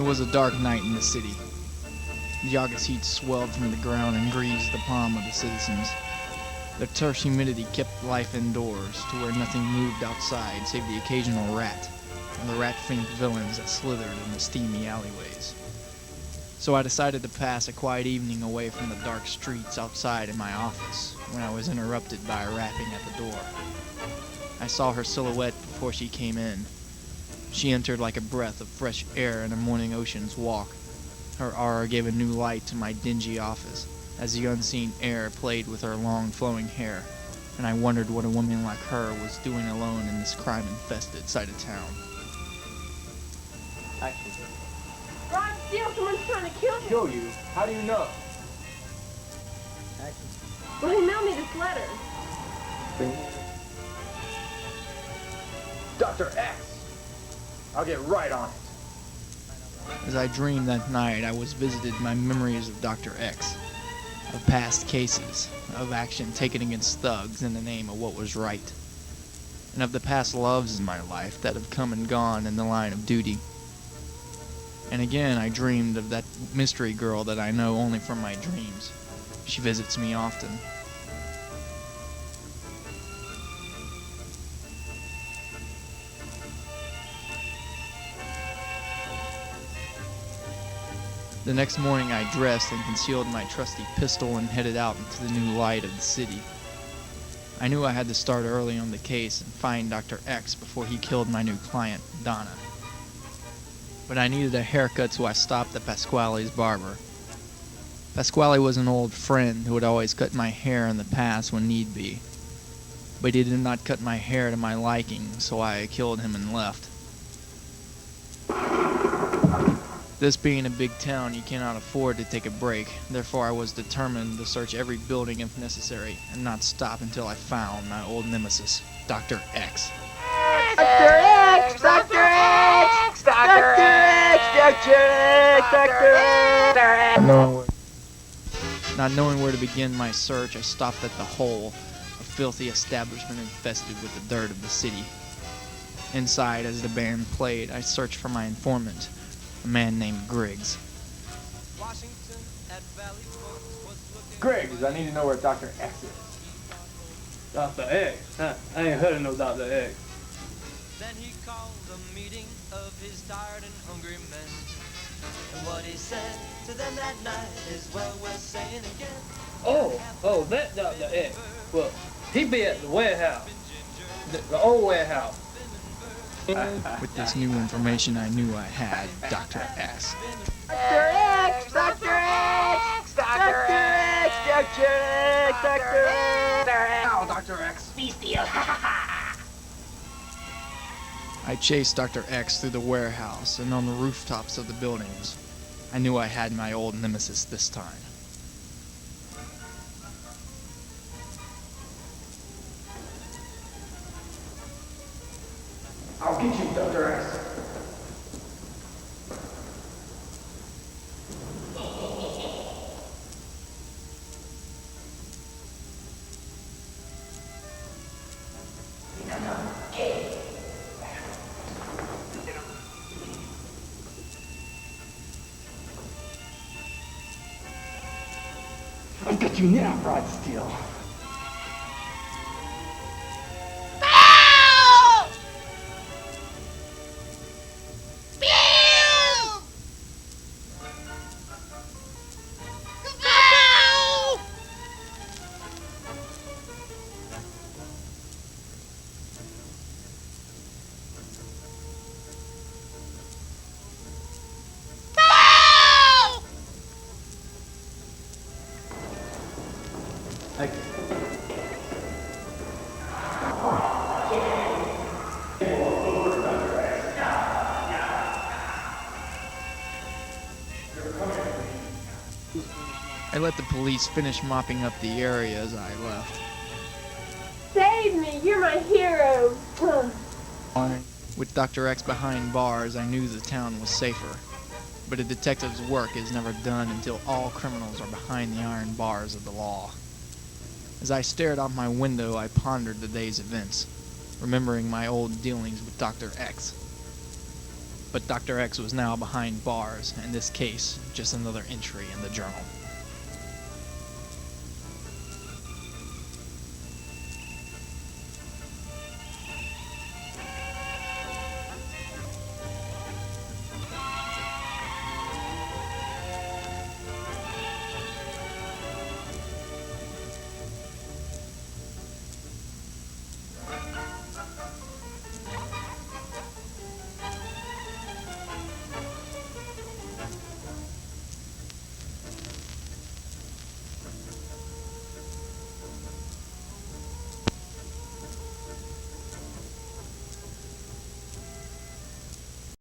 was a dark night in the city. The August heat swelled from the ground and greased the palm of the citizens. The terse humidity kept life indoors, to where nothing moved outside save the occasional rat, and the rat-fiend villains that slithered in the steamy alleyways. So I decided to pass a quiet evening away from the dark streets outside in my office, when I was interrupted by a rapping at the door. I saw her silhouette before she came in. She entered like a breath of fresh air in a morning ocean's walk. Her aura gave a new light to my dingy office, as the unseen air played with her long flowing hair, and I wondered what a woman like her was doing alone in this crime-infested side of town. Rod Steele, someone's trying to kill me. Kill you? How do you know? Well, he mailed me this letter. Dr. X! I'll get right on it. As I dreamed that night, I was visited by memories of Dr. X, of past cases, of action taken against thugs in the name of what was right, and of the past loves in my life that have come and gone in the line of duty. And again, I dreamed of that mystery girl that I know only from my dreams. She visits me often. The next morning I dressed and concealed my trusty pistol and headed out into the new light of the city. I knew I had to start early on the case and find Dr. X before he killed my new client, Donna. But I needed a haircut, so I stopped at Pasquale's barber. Pasquale was an old friend who had always cut my hair in the past when need be. But he did not cut my hair to my liking, so I killed him and left. This being a big town, you cannot afford to take a break. Therefore, I was determined to search every building if necessary, and not stop until I found my old nemesis, Dr. X. Dr. X! Dr. X! Dr. X! Dr. X! Dr. X! Not knowing where to begin my search, I stopped at the Hole, a filthy establishment infested with the dirt of the city. Inside, as the band played, I searched for my informant, a man named Griggs. Griggs, I need to know where Dr. X is. Dr. X? Huh? I ain't heard of no Dr. X. Then he called a meeting of his tired and hungry men. And what he said to them that night is well worth saying again. Oh, that Dr. X. Well, he be at the warehouse. The old warehouse. With this new information, I knew I had Dr. X. Dr. X! Dr. X! Dr. X! Dr. X! Dr. X! Ow, Dr. X. Be Steele! I chased Dr. X through the warehouse and on the rooftops of the buildings. I knew I had my old nemesis this time. I'll get you, Dr. X. I'll get you now, Rod Steele. I let the police finish mopping up the area as I left. Save me! You're my hero! With Dr. X behind bars, I knew the town was safer. But a detective's work is never done until all criminals are behind the iron bars of the law. As I stared out my window, I pondered the day's events, remembering my old dealings with Dr. X. But Dr. X was now behind bars, and this case just another entry in the journal.